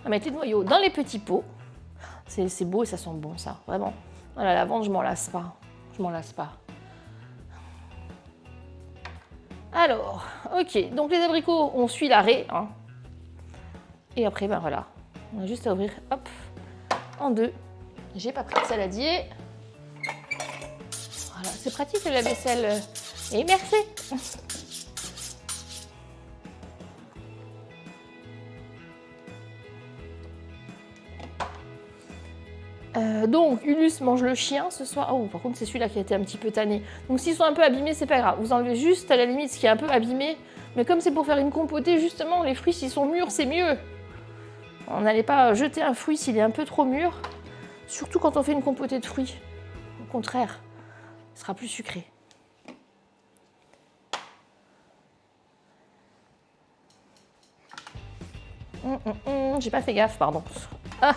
va mettre les noyaux dans les petits pots. C'est beau et ça sent bon, ça, vraiment. Ah, la lavande, je m'en lasse pas. Je m'en lasse pas. Alors, ok, donc les abricots, on suit l'arrêt. Hein. Et après, ben voilà, on a juste à ouvrir, hop, en deux. J'ai pas pris de saladier. Voilà, c'est pratique la vaisselle. Et merci. Donc, Ulus mange le chien ce soir. Oh, par contre, c'est celui-là qui a été un petit peu tanné. Donc, s'ils sont un peu abîmés, c'est pas grave. Vous enlevez juste à la limite ce qui est un peu abîmé. Mais comme c'est pour faire une compotée, justement, les fruits, s'ils sont mûrs, c'est mieux. On n'allait pas jeter un fruit s'il est un peu trop mûr. Surtout quand on fait une compotée de fruits. Au contraire, il sera plus sucré. J'ai pas fait gaffe, pardon. Ah!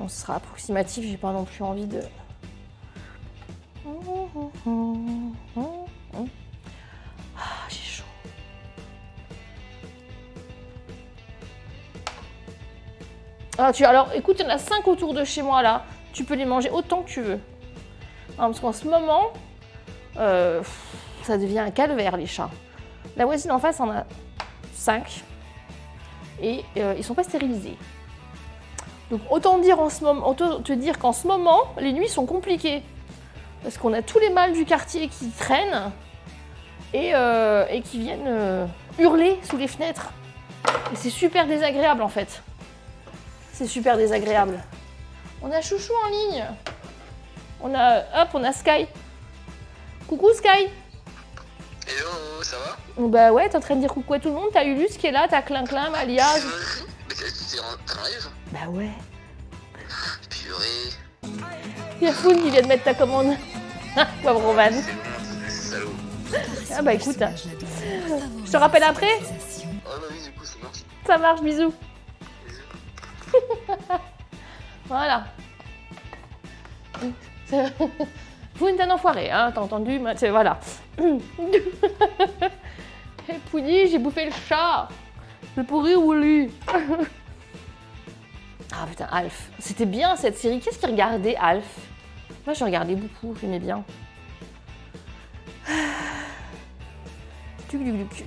On sera approximatif, j'ai pas non plus envie de... Ah, j'ai chaud. Ah, alors, écoute, il y en a 5 autour de chez moi, là. Tu peux les manger autant que tu veux. Non, parce qu'en ce moment, ça devient un calvaire, les chats. La voisine en face en a 5. Et ils sont pas stérilisés. Donc autant te dire qu'en ce moment, les nuits sont compliquées. Parce qu'on a tous les mâles du quartier qui traînent et qui viennent hurler sous les fenêtres. Et c'est super désagréable en fait. C'est super désagréable. On a Chouchou en ligne. On a Sky. Coucou Sky. Hello, ça va? Bah ouais, t'es en train de dire coucou à tout le monde. T'as Ulus qui est là, t'as Clin, Malia. Mais t'es en live? Bah ouais. Purée. Il y a Foun qui vient de mettre ta commande. Pauvre Roman. C'est bon, salaud. Ah bah écoute, je te rappelle après. Ah bah oui, du coup, ça marche. Ça marche, bisous. Voilà. Foun, t'es un enfoiré, hein, t'as entendu? Voilà. Et Pouli, j'ai bouffé le chat. C'est pourri ou lui? Ah putain, Alf. C'était bien cette série. Qu'est-ce qu'il regardait, Alf? Moi, je regardais beaucoup, j'aimais bien.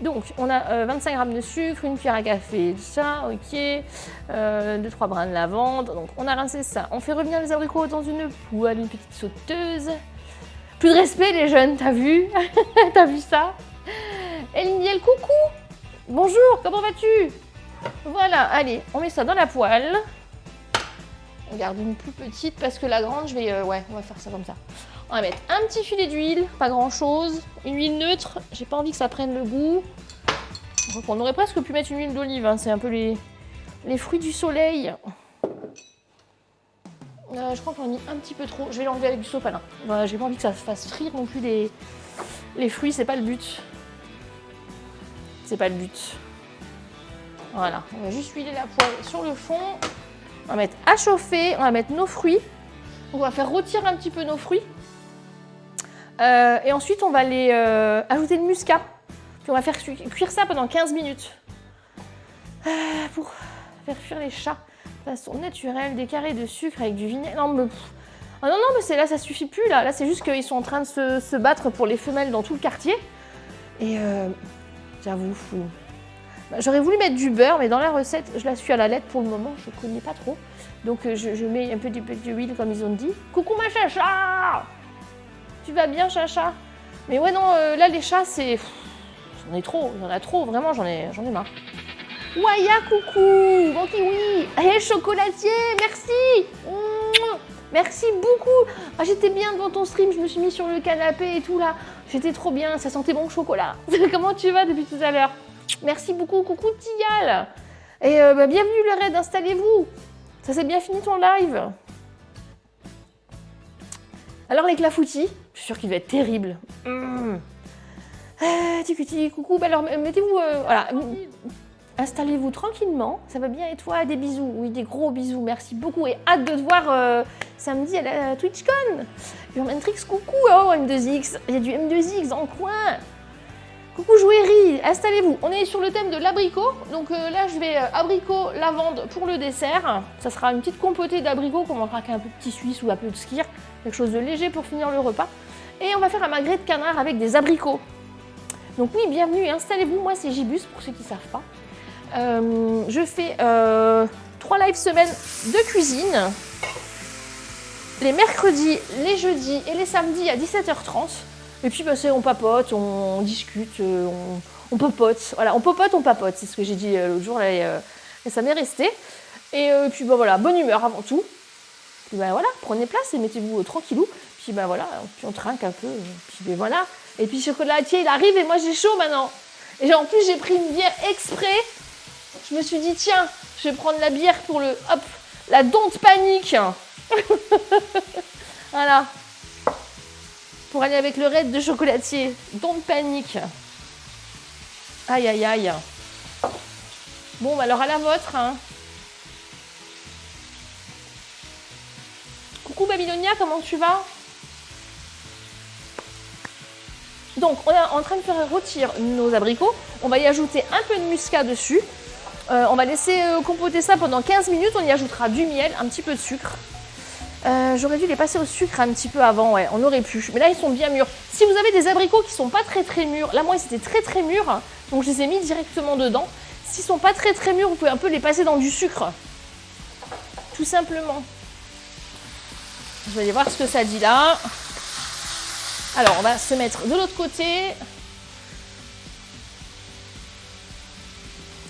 Donc, on a 25 g de sucre, une cuillère à café de ça, ok. 2-3 brins de lavande. Donc, on a rincé ça. On fait revenir les abricots dans une poêle, une petite sauteuse. Plus de respect, les jeunes, t'as vu? T'as vu ça? Elindiel, coucou! Bonjour, comment vas-tu? Voilà, allez, on met ça dans la poêle. On garde une plus petite parce que la grande, ouais, on va faire ça comme ça. On va mettre un petit filet d'huile, pas grand-chose. Une huile neutre, j'ai pas envie que ça prenne le goût. Donc on aurait presque pu mettre une huile d'olive, hein. C'est un peu les fruits du soleil. Je crois qu'on a mis un petit peu trop. Je vais l'enlever avec du sopalin. Voilà, j'ai pas envie que ça se fasse frire non plus les fruits, c'est pas le but. C'est pas le but. Voilà, on va juste huiler la poêle sur le fond. On va mettre à chauffer, on va mettre nos fruits. On va faire rôtir un petit peu nos fruits. Et ensuite, on va aller ajouter le muscat. Puis on va faire cuire ça pendant 15 minutes. Pour faire cuire les chats de façon naturelle, des carrés de sucre avec du vinaigre. Non, mais, oh non, mais là, ça suffit plus. Là, c'est juste qu'ils sont en train de se battre pour les femelles dans tout le quartier. Et j'avoue, fou. J'aurais voulu mettre du beurre, mais dans la recette, je la suis à la lettre pour le moment, je ne connais pas trop. Donc je mets un peu d'huile comme ils ont dit. Coucou ma chacha! Tu vas bien chacha? Mais ouais non, là les chats c'est... J'en ai trop, il y en a trop, vraiment j'en ai marre. Waya coucou! Bon kiwi! Hey chocolatier, merci! Merci beaucoup! Ah, j'étais bien devant ton stream, je me suis mis sur le canapé et tout là. J'étais trop bien, ça sentait bon chocolat. Comment tu vas depuis tout à l'heure? Merci beaucoup, coucou Tigal. Et bienvenue le raid, installez-vous. Ça s'est bien fini ton live. Alors les clafoutis, je suis sûre qu'il va être terrible. Coucou, bah alors mettez-vous, voilà, installez-vous tranquillement, ça va bien et toi, des bisous, oui des gros bisous, merci beaucoup et hâte de te voir samedi à la TwitchCon. Urmantrix, coucou, oh M2X, il y a du M2X dans le coin. Coucou jouerie, installez-vous. On est sur le thème de l'abricot. Donc là, je vais abricot, lavande pour le dessert. Ça sera une petite compotée d'abricots qu'on mangera avec un peu de petit suisse ou un peu de skyr. Quelque chose de léger pour finir le repas. Et on va faire un magret de canard avec des abricots. Donc oui, bienvenue et installez-vous. Moi, c'est Gibus, pour ceux qui ne savent pas. Je fais 3 lives semaine de cuisine. Les mercredis, les jeudis et les samedis à 17h30. Et puis bah, on papote, on discute, on popote. Voilà, on popote, on papote. C'est ce que j'ai dit l'autre jour et ça m'est resté. Et puis bah, voilà, bonne humeur avant tout. Puis bah, voilà, prenez place et mettez-vous tranquillou. Puis bah voilà, puis on trinque un peu. Puis bah, voilà. Et puis le chocolatier il arrive et moi j'ai chaud maintenant. Et en plus j'ai pris une bière exprès. Je me suis dit tiens, je vais prendre la bière pour la Don't Panic. Voilà. Pour aller avec le raid de chocolatier. Don't Panic. Aïe aïe aïe. Bon bah alors à la vôtre. Hein. Coucou Babylonia, comment tu vas? Donc on est en train de faire rôtir nos abricots. On va y ajouter un peu de muscat dessus. On va laisser compoter ça pendant 15 minutes. On y ajoutera du miel, un petit peu de sucre. J'aurais dû les passer au sucre un petit peu avant, ouais, on aurait pu. Mais là, ils sont bien mûrs. Si vous avez des abricots qui sont pas très mûrs, là, moi, ils étaient très mûrs, donc je les ai mis directement dedans. S'ils sont pas très mûrs, vous pouvez un peu les passer dans du sucre. Tout simplement. Je vais aller voir ce que ça dit là. Alors, on va se mettre de l'autre côté.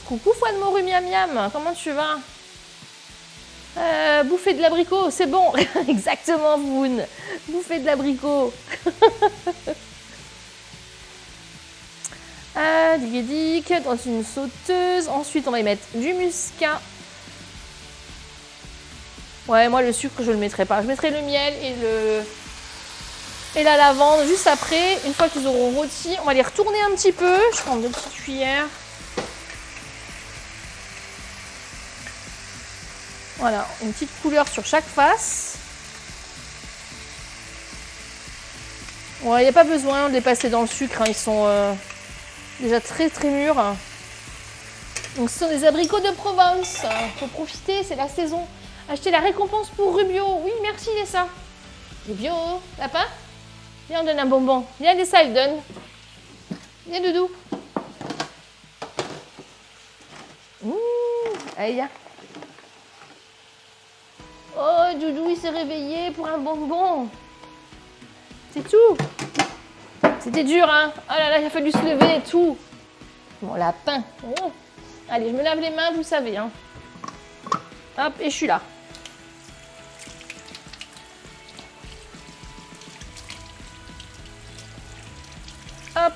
Coucou Fouad Moru Miam Miam, comment tu vas? Bouffer de l'abricot, c'est bon. Exactement, Voun. Bouffer de l'abricot. Digue dans une sauteuse. Ensuite, on va y mettre du muscat. Ouais, moi, le sucre, je le mettrai pas. Je mettrai le miel et la lavande juste après. Une fois qu'ils auront rôti, on va les retourner un petit peu. Je prends 2 petites cuillères. Voilà, une petite couleur sur chaque face. Ouais, il n'y a pas besoin de les passer dans le sucre, hein. Ils sont déjà très mûrs. Donc ce sont des abricots de Provence. Faut profiter, c'est la saison. Achetez la récompense pour Rubio. Oui, merci Lessa. Rubio, lapin. Viens, on donne un bonbon. Viens Lessa, il donne. Viens Doudou. Aïe. Oh, Doudou, il s'est réveillé pour un bonbon. C'est tout. C'était dur, hein. Oh là là, il a fallu se lever et tout. Mon lapin. Oh. Allez, je me lave les mains, vous savez. Hein. Hop, et je suis là. Hop,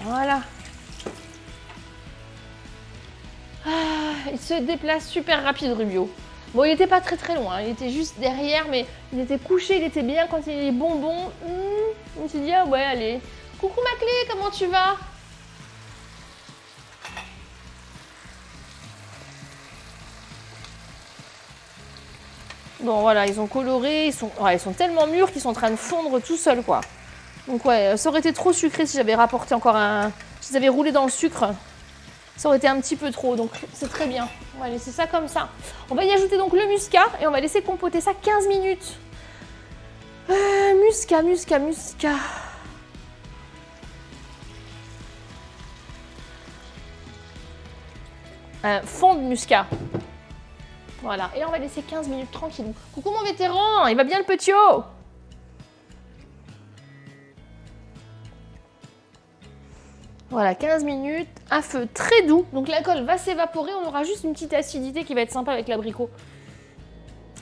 voilà. Ah, il se déplace super rapide, Rubio. Bon, il n'était pas très loin, il était juste derrière, mais il était couché, il était bien quand il y a les bonbons. Je me suis dit, ah ouais, allez. Coucou ma clé, comment tu vas? Bon, voilà, ils ont coloré, ils sont tellement mûrs qu'ils sont en train de fondre tout seuls, quoi. Donc ouais, ça aurait été trop sucré si j'avais rapporté encore si j'avais roulé dans le sucre. Ça aurait été un petit peu trop, donc c'est très bien. On va laisser ça comme ça. On va y ajouter donc le muscat et on va laisser compoter ça 15 minutes. Muscat. Fond de muscat. Voilà, et on va laisser 15 minutes tranquillou. Coucou mon vétéran, il va bien le petit haut? Voilà, 15 minutes, à feu très doux. Donc l'alcool va s'évaporer, on aura juste une petite acidité qui va être sympa avec l'abricot.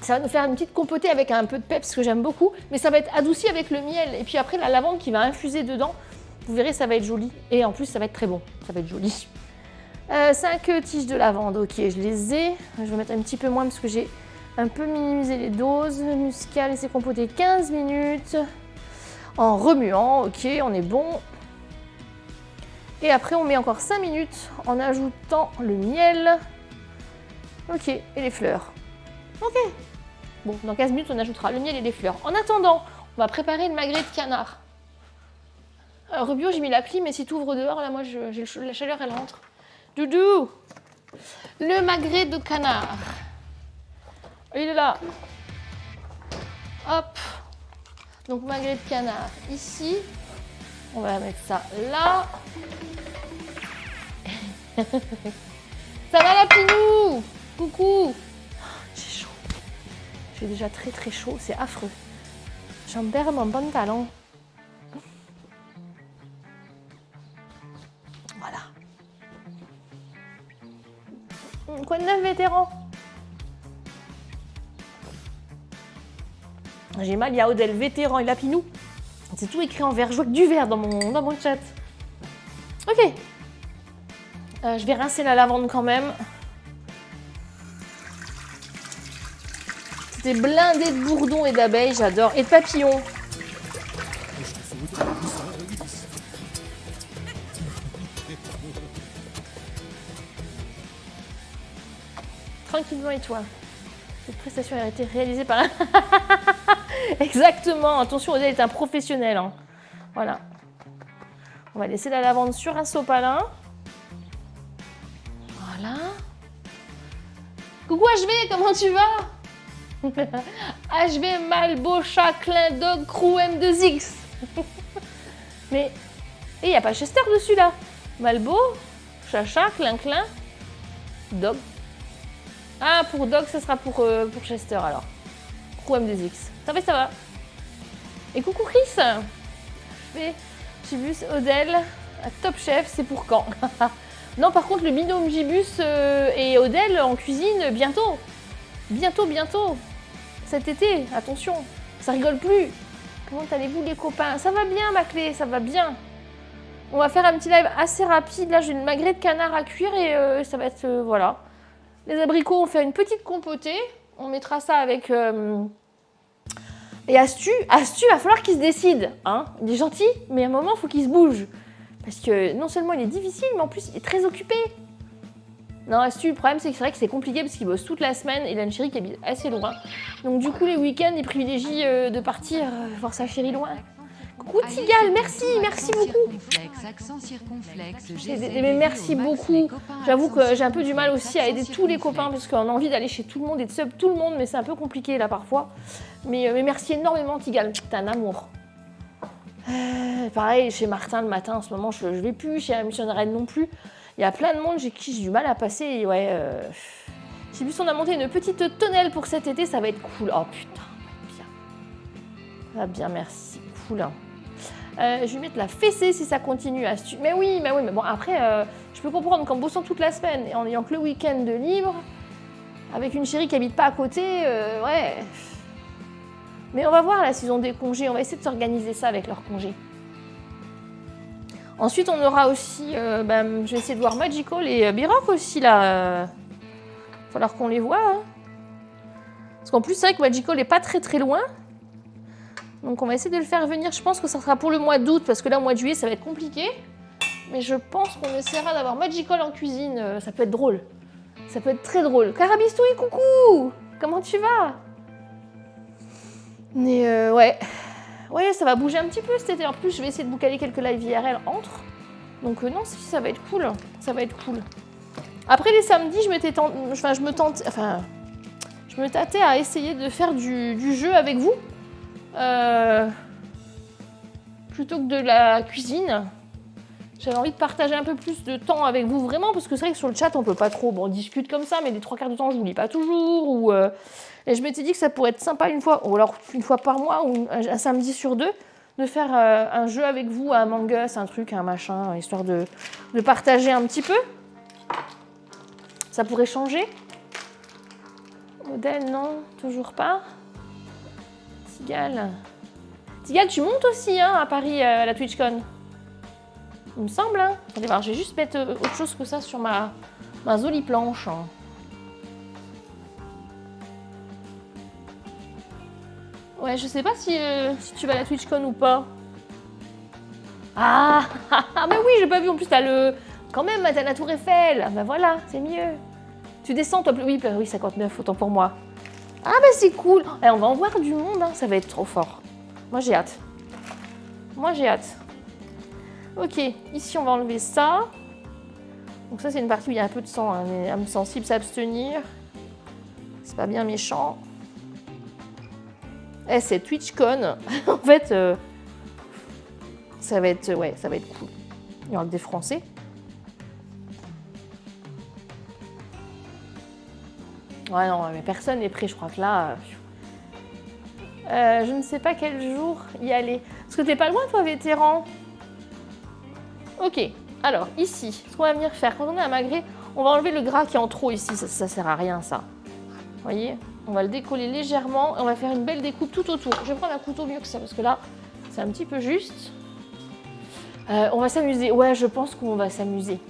Ça va nous faire une petite compotée avec un peu de peps que j'aime beaucoup, mais ça va être adouci avec le miel. Et puis après, la lavande qui va infuser dedans. Vous verrez, ça va être joli. Et en plus, ça va être très bon. Ça va être joli. 5 tiges de lavande, ok, je les ai. Je vais mettre un petit peu moins parce que j'ai un peu minimisé les doses. Muscat, laisser compoter 15 minutes. En remuant, ok, on est bon. Et après, on met encore 5 minutes en ajoutant le miel. Ok, et les fleurs. Ok. Bon, dans 15 minutes, on ajoutera le miel et les fleurs. En attendant, on va préparer le magret de canard. Rubio, j'ai mis la clim, mais si tu ouvres dehors, là, moi, la chaleur, elle rentre. Doudou, le magret de canard. Il est là. Hop. Donc, magret de canard ici. On va mettre ça là. Ça va, la Pinou? Coucou. J'ai chaud. J'ai déjà très très chaud, c'est affreux. J'en perds mon pantalon. Voilà. Quoi de neuf, vétéran? J'ai mal, il y a Odel, vétéran et Lapinou. C'est tout écrit en vert. Je vois que du vert dans mon chat. Ok. Je vais rincer la lavande quand même. C'était blindé de bourdons et d'abeilles, j'adore. Et de papillons. Tranquillement, et toi? Cette prestation a été réalisée par un... Exactement. Attention, Odile est un professionnel. Hein. Voilà. On va laisser la lavande sur un sopalin. Voilà. Coucou HV, comment tu vas? HV, Malbo, Chat, Clin Dog, Crew M2X. Mais il n'y a pas Chester dessus là. Malbo, Chacha, Clin, Dog. Ah, pour Dog, ça sera pour Chester alors. Crew M2X. Ça va. Et coucou Chris. Gibus, Odel, Top Chef, c'est pour quand? Non, par contre, le binôme Gibus et Odel en cuisine bientôt. Bientôt. Cet été, attention, ça rigole plus. Comment allez-vous les copains? Ça va bien, ma clé, ça va bien. On va faire un petit live assez rapide. Là, j'ai une magret de canard à cuire et ça va être... voilà. Les abricots, on fait une petite compotée. On mettra ça avec... Et Astu, il va falloir qu'il se décide. Hein, il est gentil, mais à un moment, il faut qu'il se bouge. Parce que non seulement il est difficile, mais en plus, il est très occupé. Non, Astu, le problème, c'est que c'est vrai que c'est compliqué parce qu'il bosse toute la semaine et il a une chérie qui habite assez loin. Donc du coup, les week-ends, il privilégie de partir voir sa chérie loin. Coucou Tigal, merci beaucoup. Mais merci beaucoup. J'avoue que j'ai un peu du mal aussi à aider tous les copains parce qu'on a envie d'aller chez tout le monde et de sub tout le monde, mais c'est un peu compliqué là parfois. Mais merci énormément Tigal, t'es un amour. Pareil, chez Martin le matin en ce moment, je vais plus, chez la Mission Reine non plus. Il y a plein de monde chez qui j'ai du mal à passer. Et ouais, j'ai vu on a monté une petite tonnelle pour cet été, ça va être cool. Oh putain, bien. Ça va bien, merci. Cool. Je vais mettre la fessée si ça continue à... Mais oui, mais bon, après, je peux comprendre qu'en bossant toute la semaine et en ayant que le week-end de libre, avec une chérie qui habite pas à côté, ouais. Mais on va voir la saison des congés, on va essayer de s'organiser ça avec leurs congés. Ensuite, on aura aussi, je vais essayer de voir Magical et Biroc aussi, là. Il va falloir qu'on les voit. Hein. Parce qu'en plus, c'est vrai que Magical n'est pas très loin. Donc, on va essayer de le faire venir. Je pense que ça sera pour le mois d'août, parce que là, au mois de juillet, ça va être compliqué. Mais je pense qu'on essaiera d'avoir Magical en cuisine. Ça peut être drôle. Ça peut être très drôle. Carabistouille, coucou! Comment tu vas? Mais ouais. Ouais, ça va bouger un petit peu cet été. En plus, je vais essayer de vous caler quelques live IRL entre. Donc non, si, ça va être cool. Ça va être cool. Après les samedis, je me tâtais à essayer de faire du jeu avec vous. Plutôt que de la cuisine. J'avais envie de partager un peu plus de temps avec vous vraiment, parce que c'est vrai que sur le chat, on peut pas trop. Bon, on discute comme ça, mais les 3 quarts du temps, je vous lis pas toujours. Et je m'étais dit que ça pourrait être sympa une fois, ou alors une fois par mois, ou un samedi sur 2, de faire un jeu avec vous, un Among Us, un truc, un machin, histoire de partager un petit peu. Ça pourrait changer. Odel, non, toujours pas. Tigal, tu montes aussi hein, à Paris à la TwitchCon. Il me semble. Hein. Attendez voir, je vais juste mettre autre chose que ça sur ma jolie planche. Hein. Ouais, je sais pas si tu vas à la TwitchCon ou pas. Ah, mais oui, j'ai pas vu. En plus, t'as le... Quand même, t'as la Tour Eiffel. Ben voilà, c'est mieux. Tu descends, toi. Oui, 59, autant pour moi. Ah, ben c'est cool. Et on va en voir du monde. Hein. Ça va être trop fort. Moi, j'ai hâte. Ok, ici on va enlever ça. Donc ça c'est une partie où il y a un peu de sang, hein, mais âme sensible, s'abstenir. C'est pas bien méchant. Eh, c'est TwitchCon. En fait, ça va être cool. Il y aura que des Français. Ouais, non, mais personne n'est prêt, je crois que là... je ne sais pas quel jour y aller. Parce que t'es pas loin, toi, vétéran. Ok, alors, ici, ce qu'on va venir faire, quand on est à Magré, on va enlever le gras qui est en trop ici. Ça sert à rien, ça. Vous voyez? On va le décoller légèrement et on va faire une belle découpe tout autour. Je vais prendre un couteau mieux que ça, parce que là, c'est un petit peu juste. On va s'amuser. Ouais, je pense qu'on va s'amuser.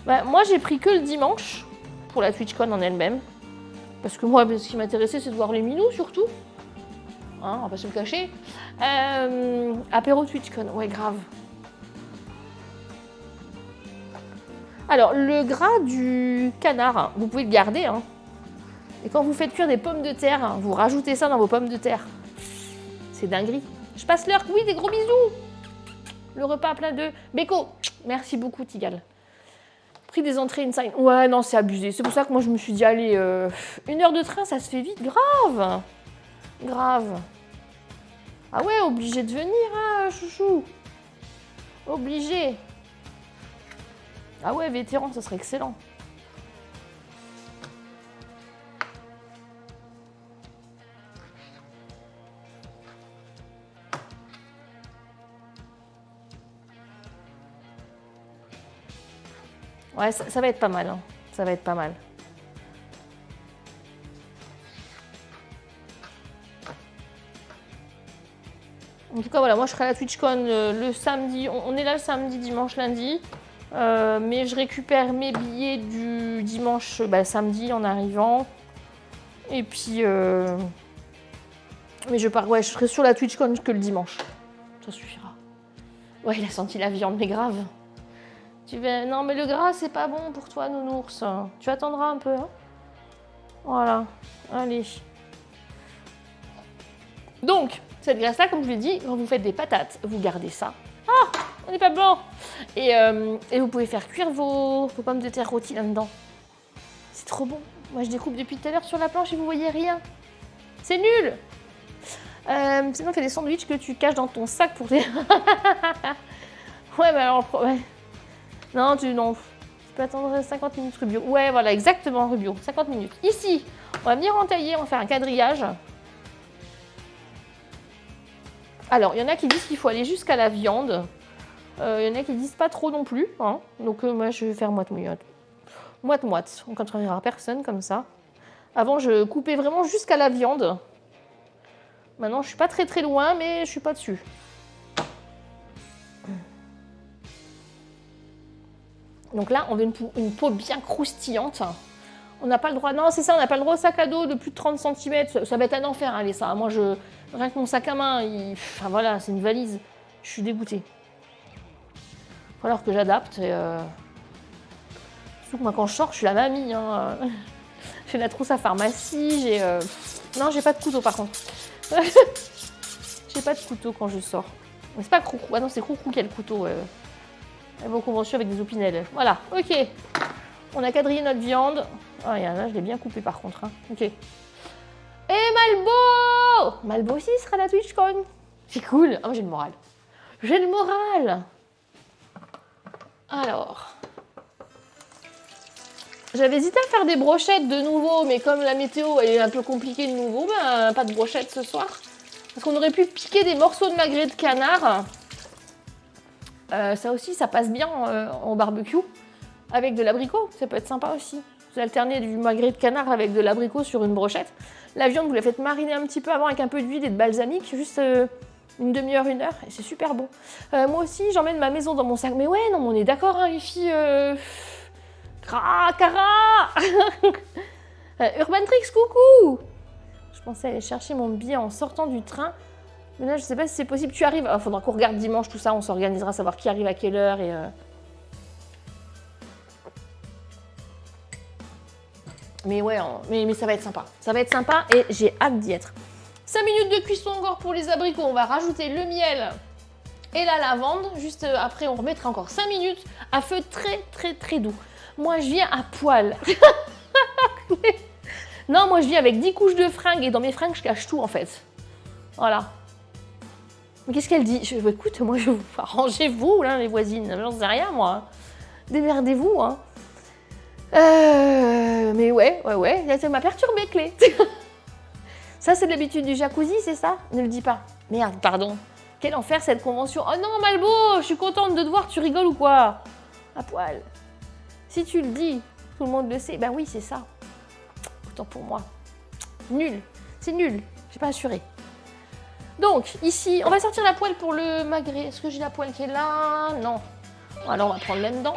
Bah, moi, j'ai pris que le dimanche pour la TwitchCon en elle-même. Parce que moi, ce qui m'intéressait, c'est de voir les minous, surtout. Hein, on va pas se le cacher. Apéro TwitchCon, ouais, grave. Alors, le gras du canard, vous pouvez le garder. Hein. Et quand vous faites cuire des pommes de terre, vous rajoutez ça dans vos pommes de terre. C'est dinguerie. Je passe l'heure. Oui, des gros bisous. Le repas plein de... Beko, merci beaucoup, Tigal. Prix des entrées inside. Ouais, non, c'est abusé. C'est pour ça que moi, je me suis dit, allez, 1 heure de train, ça se fait vite. Grave. Grave. Ah ouais, obligé de venir, hein, chouchou. Obligé. Ah ouais, vétéran, ça serait excellent. Ouais, ça va être pas mal. Hein. Ça va être pas mal. En tout cas, voilà, moi je serai à la TwitchCon le samedi. On est là le samedi, dimanche, lundi. Mais je récupère mes billets du dimanche, samedi en arrivant. Et puis... Mais je pars, ouais, je serai sur la TwitchCon que le dimanche. Ça suffira. Ouais, il a senti la viande, mais grave. Non, mais le gras, c'est pas bon pour toi, nounours. Tu attendras un peu. Hein. Voilà. Allez. Donc, cette graisse-là, comme je l'ai dit, quand vous faites des patates, vous gardez ça. Ah, on n'est pas blanc. Et vous pouvez faire cuire vos pommes de terre rôties là-dedans. C'est trop bon. Moi, je découpe depuis tout à l'heure sur la planche et vous voyez rien. C'est nul. Sinon, fais des sandwichs que tu caches dans ton sac pour tes... Ouais, mais alors... Ouais. Non, tu peux attendre 50 minutes, Rubio. Ouais, voilà, exactement, Rubio. 50 minutes. Ici, on va venir entailler, on va faire un quadrillage. Alors, il y en a qui disent qu'il faut aller jusqu'à la viande. Il y en a qui disent pas trop non plus. Hein. Donc, moi, je vais faire moite-moite. Moite-moite. On ne contrariera personne comme ça. Avant, je coupais vraiment jusqu'à la viande. Maintenant, je suis pas très très loin, mais je suis pas dessus. Donc là, on veut une peau bien croustillante. On n'a pas le droit... Non, c'est ça, on n'a pas le droit au sac à dos de plus de 30 cm. Ça va être un enfer, allez, ça. Moi, rien que mon sac à main, enfin voilà, c'est une valise. Je suis dégoûtée. Il va falloir que j'adapte. Surtout que moi, quand je sors, je suis la mamie. Hein. J'ai la trousse à pharmacie, Non, j'ai pas de couteau, par contre. J'ai pas de couteau quand je sors. C'est pas Croucrou. Ah non, c'est Croucrou qui a le couteau. Elle va en convention avec des opinels. Voilà, ok. On a quadrillé notre viande. Ah, là, je l'ai bien coupé par contre. Hein. Ok. Et Malbo! Malbo aussi sera à la TwitchCon. C'est cool. Ah, moi, j'ai le moral. J'ai le moral. Alors. J'avais hésité à faire des brochettes de nouveau, mais comme la météo elle est un peu compliquée de nouveau, pas de brochettes ce soir. Parce qu'on aurait pu piquer des morceaux de magret de canard. Ça aussi, ça passe bien en barbecue. Avec de l'abricot, ça peut être sympa aussi. Vous alternez du magret de canard avec de l'abricot sur une brochette. La viande, vous la faites mariner un petit peu avant avec un peu d'huile et de balsamique, juste une demi-heure, 1 heure, et c'est super bon. Moi aussi, j'emmène ma maison dans mon sac. Mais ouais, non, mais on est d'accord, hein, les filles. Cara Urban Tricks, coucou. Je pensais aller chercher mon billet en sortant du train. Mais là, je sais pas si c'est possible. Tu arrives. Il faudra qu'on regarde dimanche tout ça. On s'organisera, savoir qui arrive à quelle heure. Mais ouais, mais ça va être sympa. Ça va être sympa et j'ai hâte d'y être. 5 minutes de cuisson encore pour les abricots. On va rajouter le miel Et la lavande, juste après, on remettra encore 5 minutes à feu très doux. Moi, je viens à poil. Non, moi, je viens avec 10 couches de fringues et dans mes fringues, je cache tout, en fait. Voilà. Mais qu'est-ce qu'elle dit? Écoute, moi, arrangez-vous, là, les voisines. J'en sais rien, moi. Démerdez-vous, hein. Mais ouais, ça m'a perturbé, Clé. Ça, c'est l'habitude du jacuzzi, c'est ça? Ne le dis pas. Merde, pardon. Quel enfer, cette convention. Oh non, Malbo, je suis contente de te voir, tu rigoles ou quoi? À poil. Si tu le dis, tout le monde le sait. Ben oui, c'est ça. Autant pour moi. Nul. C'est nul. J'ai pas assuré. Donc, ici, on va sortir la poêle pour le magret. Est-ce que j'ai la poêle qui est là? Non. Alors, on va prendre là-dedans.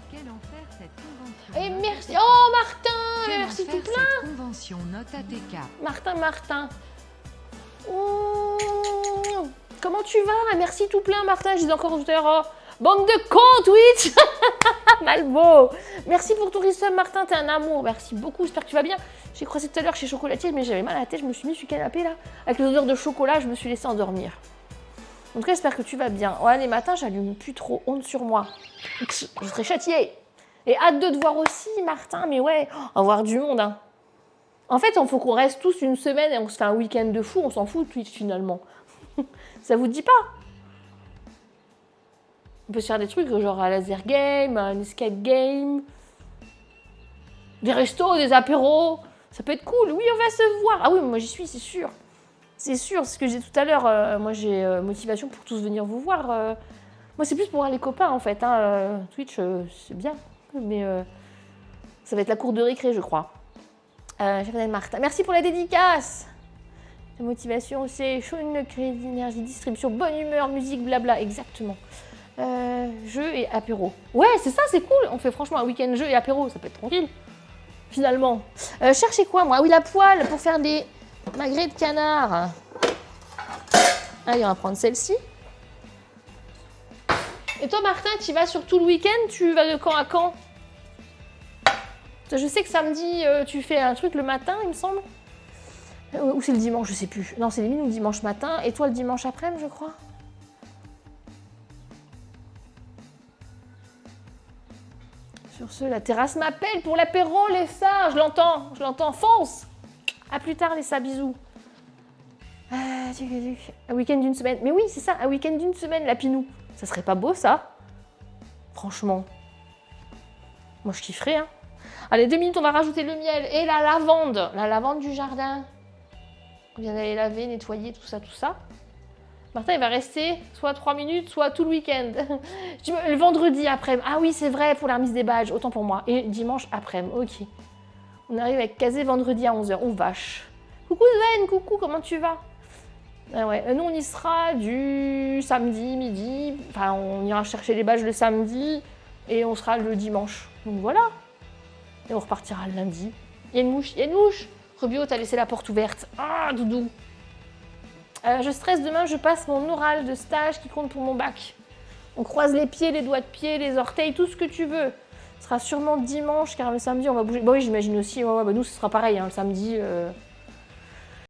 Quel enfer cette convention. Et merci. Oh, Martin, Quel merci enfer tout plein. cette convention, note ATK. Martin. Oh, comment tu vas? Merci tout plein, Martin. Je dis encore tout à l'heure. Oh, bande de cons, Twitch. Malbo. Merci pour ton resub, Martin. T'es un amour. Merci beaucoup. J'espère que tu vas bien. J'ai croisé tout à l'heure chez Chocolatier, mais j'avais mal à la tête. Je me suis mis sur le canapé là. Avec les odeurs de chocolat, je me suis laissée endormir. En tout cas, j'espère que tu vas bien. Ouais, les matins, j'allume plus trop. Honte sur moi. Je serai châtiée. Et hâte de te voir aussi, Martin. Mais ouais, on va voir du monde. Hein. En fait, il faut qu'on reste tous une semaine et on se fait un week-end de fou. On s'en fout de Twitch finalement. Ça vous dit pas? On peut se faire des trucs genre un laser game, un escape game, des restos, des apéros. Ça peut être cool. Oui, on va se voir. Ah oui, moi j'y suis, c'est sûr. C'est sûr, c'est ce que j'ai tout à l'heure. Moi j'ai motivation pour tous venir vous voir. Moi c'est plus pour voir les copains en fait. Hein. Twitch, c'est bien. Mais ça va être la cour de récré, je crois. Martin. Merci pour la dédicace. La motivation, c'est chaud, une crédit, énergie, distribution, bonne humeur, musique, blabla. Exactement. Jeu et apéro. Ouais, c'est ça, c'est cool. On fait franchement un week-end jeu et apéro. Ça peut être tranquille. Finalement. Cherchez quoi, moi? Ah oui, la poêle pour faire des magrets de canard. Allez, on va prendre celle-ci. Et toi, Martin, tu vas sur tout le week-end? Tu vas de quand à quand? Je sais que samedi, tu fais un truc le matin, il me semble. Ou c'est le dimanche, je sais plus. Non, c'est limite le dimanche matin. Et toi, le dimanche après-midi, je crois. Sur ce, la terrasse m'appelle pour l'apéro, les ça. Je l'entends. Fonce. À plus tard, les ça, bisous. Un week-end d'une semaine. Mais oui, c'est ça, un week-end d'une semaine, la Pinou. Ça serait pas beau, ça? Franchement. Moi, je kifferais, hein. Allez, 2 minutes, on va rajouter le miel et la lavande. La lavande du jardin. On vient d'aller laver, nettoyer, tout ça. Martin, il va rester soit 3 minutes, soit tout le week-end. Le vendredi après. Ah oui, c'est vrai, pour la remise des badges, autant pour moi. Et dimanche après, ok. On arrive avec Kazé vendredi à 11h. Oh vache. Coucou Zen, coucou, comment tu vas? Ah ouais, nous on y sera du samedi, midi. Enfin, on ira chercher les badges le samedi et on sera le dimanche. Donc voilà. Et on repartira le lundi. Il y a une mouche. Rubio, t'as laissé la porte ouverte. Ah, doudou. Je stresse demain, je passe mon oral de stage qui compte pour mon bac. On croise les pieds, les doigts de pied, les orteils, tout ce que tu veux. Ce sera sûrement dimanche, car le samedi, on va bouger. Bon, oui, j'imagine aussi. Ouais, nous, ce sera pareil. Hein, le samedi,